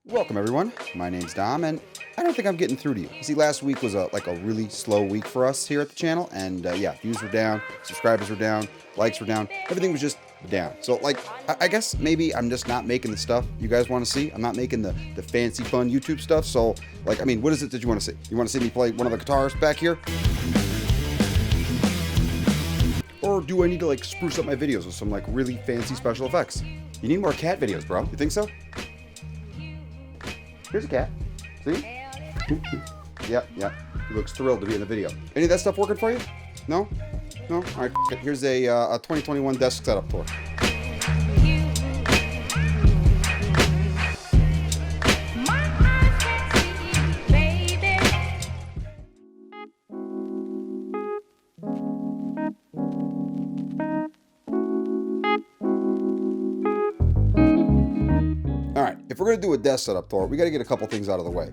Welcome everyone. My name's Dom, and I don't think I'm getting through to you. See, last week was a really slow week for us here at the channel, and yeah, views were down, subscribers were down, likes were down, everything was just down. So I guess maybe I'm just not making the stuff you guys want to see. I'm not making the fancy fun YouTube stuff. So I mean, what is it that you want to see? You want to see me play one of the guitars back here? Or do I need to spruce up my videos with some really fancy special effects? You need more cat videos, bro. You think so? Here's a cat. See? Yep. He looks thrilled to be in the video. Any of that stuff working for you? No? No? All right. Here's a 2021 desk setup tour. Alright, if we're going to do a desk setup tour, we got to get a couple things out of the way.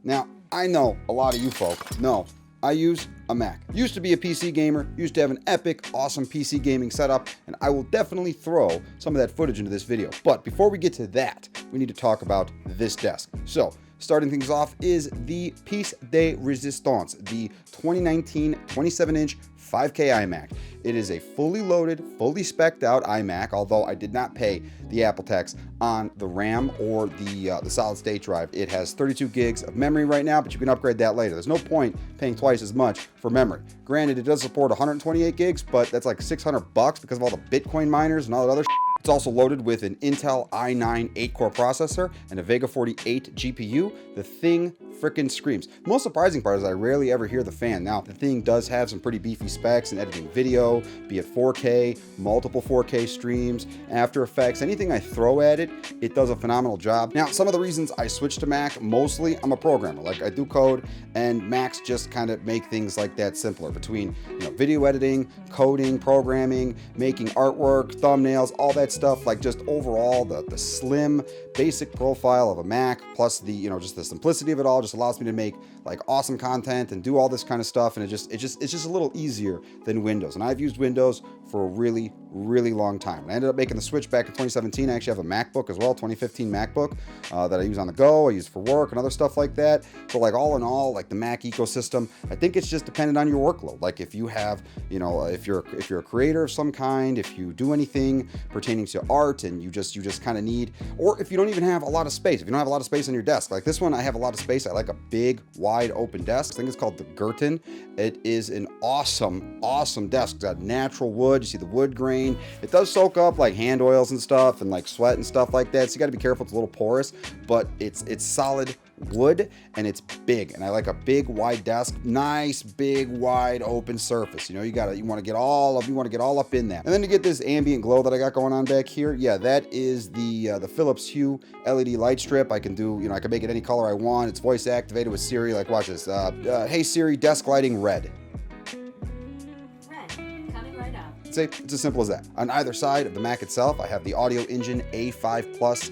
Now, I know a lot of you folk know I use a Mac. Used to be a PC gamer, used to have an epic, awesome PC gaming setup, and I will definitely throw some of that footage into this video. But before we get to that, we need to talk about this desk. So, starting things off is the Piece de Resistance, the 2019 27-inch 5K iMac. It is a fully loaded, fully specced out iMac, although I did not pay the Apple tax on the RAM or the solid state drive. It has 32 gigs of memory right now, but you can upgrade that later. There's no point paying twice as much for memory. Granted, it does support 128 gigs, but that's like $600 because of all the Bitcoin miners and all that other shit. It's also loaded with an Intel i9 8-core processor and a Vega 48 GPU. The thing frickin' screams. The most surprising part is I rarely ever hear the fan. Now, the thing does have some pretty beefy specs in editing video, be it 4K, multiple 4K streams, After Effects, anything I throw at it, it does a phenomenal job. Now, some of the reasons I switched to Mac, mostly I'm a programmer. I do code, and Macs just kind of make things like that simpler between video editing, coding, programming, making artwork, thumbnails, all that stuff. Just overall the slim basic profile of a Mac, plus the just the simplicity of it all just allows me to make awesome content and do all this kind of stuff, and it's just a little easier than Windows. And I've used Windows for a really long time, and I ended up making the switch back in 2017. I actually have a MacBook as well, 2015 MacBook that I use on the go, I use for work and other stuff like that. So all in all, the Mac ecosystem, I think it's just dependent on your workload. If you have if you're a creator of some kind, if you do anything pertaining to art and you just kind of need, or if you don't even have a lot of space, if you don't have a lot of space on your desk, like this one, I have a lot of space. I like a big wide open desk. I think it's called the Gurton. It is an awesome desk. It's got natural wood. You see the wood grain. It does soak up hand oils and stuff and sweat and stuff like that, so you got to be careful. It's a little porous, but it's solid wood and it's big, and I like a big wide desk. Nice big wide open surface. You want to get all up in that. And then to get this ambient glow that I got going on back here, yeah, that is the Philips Hue LED light strip. I can do, I can make it any color I want. It's voice activated with Siri. Watch this. Hey Siri, desk lighting red. Coming right up. It's as simple as that. On either side of the Mac itself, I have the Audio Engine A5 Plus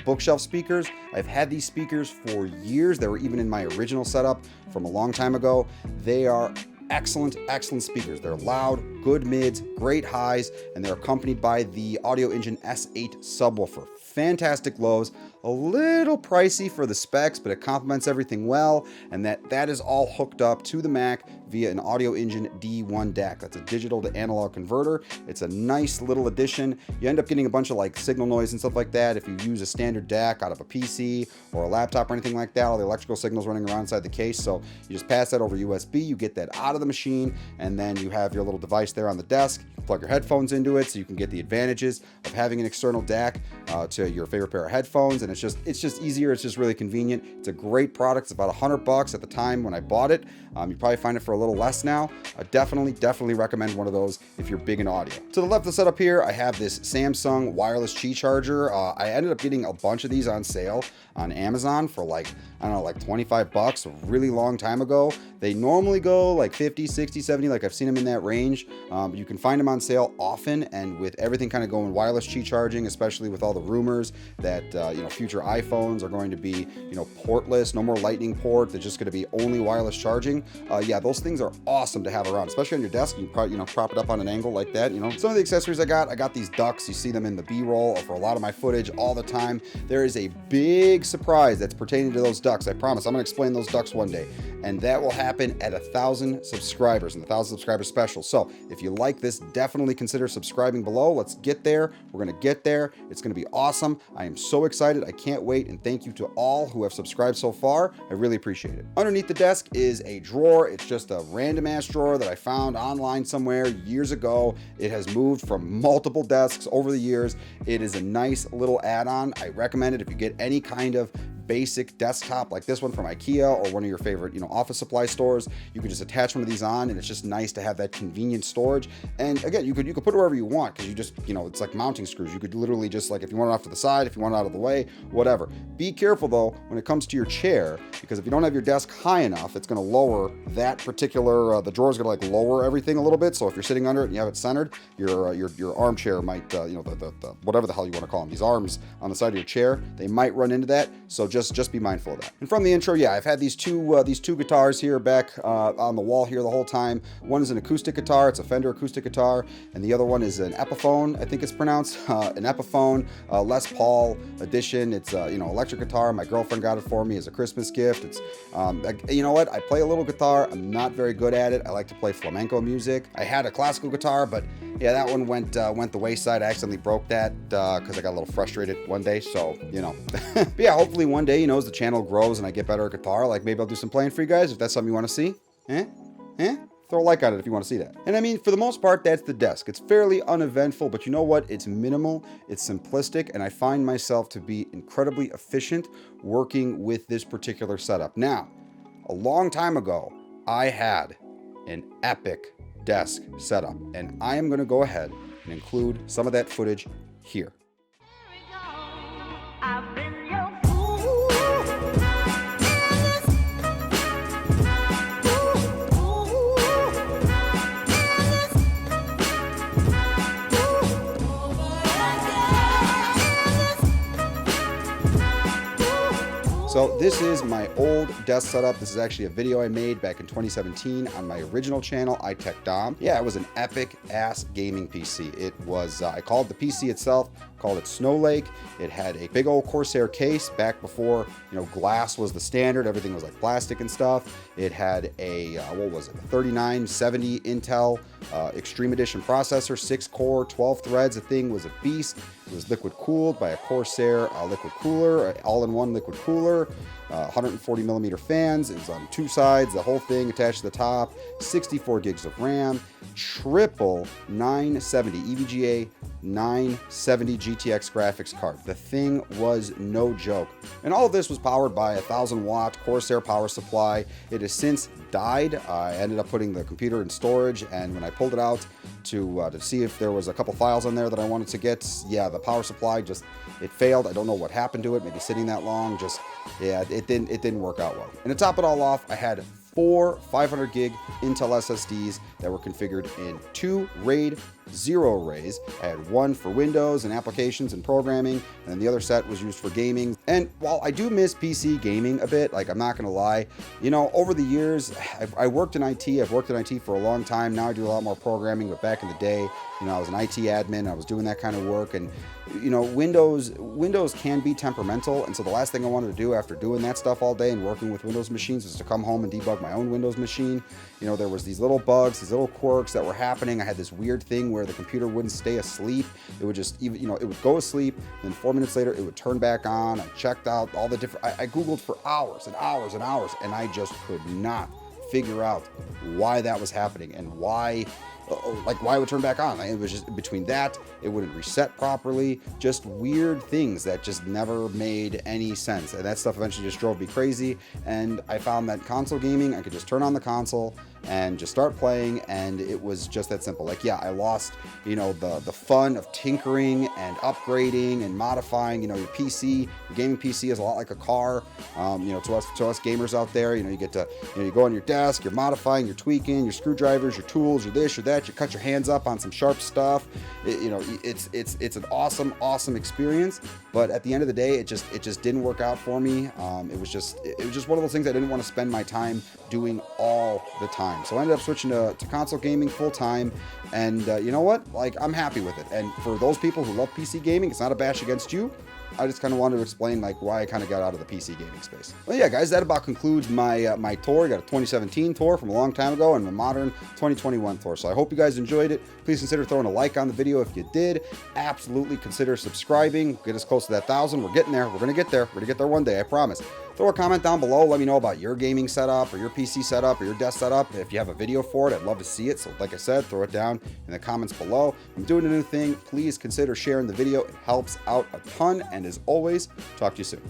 bookshelf speakers. I've had these speakers for years. They were even in my original setup from a long time ago. They are excellent speakers. They're loud, good mids, great highs, and they're accompanied by the Audio Engine S8 subwoofer. Fantastic lows, a little pricey for the specs, but it complements everything well, and that is all hooked up to the Mac via an Audio Engine D1 DAC. That's a digital to analog converter. It's a nice little addition. You end up getting a bunch of signal noise and stuff like that if you use a standard DAC out of a PC or a laptop or anything like that. All the electrical signals running around inside the case, so you just pass that over USB, you get that out of the machine, and then you have your little device there on the desk. You plug your headphones into it so you can get the advantages of having an external DAC to your favorite pair of headphones, and it's just easier. It's just really convenient. It's a great product. It's about $100 at the time when I bought it. You probably find it for a little less now. I definitely recommend one of those if you're big in audio. To the left of the setup here, I have this Samsung wireless Qi charger. I ended up getting a bunch of these on sale on Amazon for I don't know, $25 a really long time ago. They normally go 50, 60, 70, I've seen them in that range. You can find them on sale often, and with everything kind of going wireless Qi charging, especially with all the rumors that future iPhones are going to be, you know, portless, no more lightning port. They're just going to be only wireless charging. Yeah, those things are awesome to have around, especially on your desk. You can probably, you know, prop it up on an angle like that. You know, some of the accessories I got these ducks. You see them in the B-roll for a lot of my footage all the time. There is a big surprise that's pertaining to those ducks. I promise. I'm going to explain those ducks one day, and that will happen at 1,000 subscribers in the 1,000 subscriber special. So if you like this, definitely consider subscribing below. Let's get there. We're going to get there. It's going to be awesome. I am so excited. I can't wait. And thank you to all who have subscribed so far. I really appreciate it. Underneath the desk is a drawer. It's just a random ass drawer that I found online somewhere years ago. It has moved from multiple desks over the years. It is a nice little add-on. I recommend it if you get any kind of basic desktop like this one from IKEA or one of your favorite, you know, office supply stores. You can just attach one of these on, and it's just nice to have that convenient storage. And again, you could put it wherever you want, because you just, you know, it's like mounting screws. You could literally just, like, if you want it off to the side, if you want it out of the way, whatever. Be careful though when it comes to your chair, because if you don't have your desk high enough, it's going to lower that particular the drawer is going to like lower everything a little bit. So if you're sitting under it and you have it centered, your armchair might you know, the whatever the hell you want to call them, these arms on the side of your chair, they might run into that. So just be mindful of that. And from the intro, yeah, I've had these two guitars here back on the wall here the whole time. One is an acoustic guitar. It's a Fender acoustic guitar, and the other one is an Epiphone, I think it's pronounced, an Epiphone Les Paul edition. It's you know, electric guitar. My girlfriend got it for me as a Christmas gift. It's you know what? I play a little guitar. I'm not very good at it. I like to play flamenco music. I had a classical guitar, but yeah, that one went the wayside. I accidentally broke that because I got a little frustrated one day. So, you know, but yeah, hopefully one day, you know, as the channel grows and I get better at guitar, like maybe I'll do some playing for you guys if that's something you want to see. Throw a like on it if you want to see that. And I mean, for the most part, that's the desk. It's fairly uneventful, but you know what? It's minimal, it's simplistic, and I find myself to be incredibly efficient working with this particular setup. Now, a long time ago, I had an epic desk setup, and I am going to go ahead and include some of that footage here. So this is my old desk setup. This is actually a video I made back in 2017 on my original channel, iTechDom. Yeah, it was an epic ass gaming PC. It was, I called the PC itself, called it Snow Lake. It had a big old Corsair case back before, you know, glass was the standard. Everything was like plastic and stuff. It had a, what was it, a 3970 Intel Extreme Edition processor, 6-core, 12 threads. The thing was a beast. It was liquid cooled by a Corsair liquid cooler, all-in-one liquid cooler, 140 millimeter fans. It was on two sides, the whole thing attached to the top, 64 gigs of RAM, triple 970 EVGA 970 GTX graphics card. The thing was no joke. And all of this was powered by a 1,000-watt Corsair power supply. It has since died. I ended up putting the computer in storage, and when I pulled it out to see if there was a couple files on there that I wanted to get, yeah, the power supply just, it failed. I don't know what happened to it. Maybe sitting that long, just, yeah, it didn't work out well. And to top it all off, I had 4 500 gig Intel SSDs that were configured in 2 RAID 0 arrays. I had one for Windows and applications and programming, and then the other set was used for gaming. And while I do miss PC gaming a bit, like, I'm not gonna lie, you know, over the years, I worked in IT. I've worked in IT for a long time. Now I do a lot more programming, but back in the day, you know, I was an IT admin. I was doing that kind of work, and you know, Windows can be temperamental, and so the last thing I wanted to do after doing that stuff all day and working with Windows machines was to come home and debug my own Windows machine. You know, there was these little bugs, these little quirks that were happening. I had this weird thing where the computer wouldn't stay asleep. It would just, even, you know, it would go asleep, and then 4 minutes later it would turn back on. I checked out all the different, I Googled for hours and hours and hours, and I just could not figure out why that was happening and why, like, why it would turn back on. It was just between that, it wouldn't reset properly, just weird things that just never made any sense. And that stuff eventually just drove me crazy. And I found that console gaming, I could just turn on the console and just start playing, and it was just that simple. Like, yeah, I lost, you know, the fun of tinkering and upgrading and modifying. You know, your PC, your gaming PC is a lot like a car. You know, to us gamers out there, you know, you get to, you know, you go on your desk, you're modifying, you're tweaking, your screwdrivers, your tools, your this, your that. that. You cut your hands up on some sharp stuff. It's an awesome experience. But at the end of the day, it just didn't work out for me. It was just one of those things I didn't want to spend my time doing all the time. So I ended up switching to console gaming full time. And you know what? Like, I'm happy with it. And for those people who love PC gaming, it's not a bash against you. I just kind of wanted to explain like why I kind of got out of the PC gaming space. Well, yeah, guys, that about concludes my my tour. I got a 2017 tour from a long time ago and a modern 2021 tour. So I hope you guys enjoyed it. Please consider throwing a like on the video if you did. Absolutely consider subscribing. Get us close to that 1,000. We're getting there. We're gonna get there. We're gonna get there one day. I promise. Throw a comment down below. Let me know about your gaming setup or your PC setup or your desk setup. If you have a video for it, I'd love to see it. So like I said, throw it down in the comments below. I'm doing a new thing. Please consider sharing the video. It helps out a ton. And as always, talk to you soon.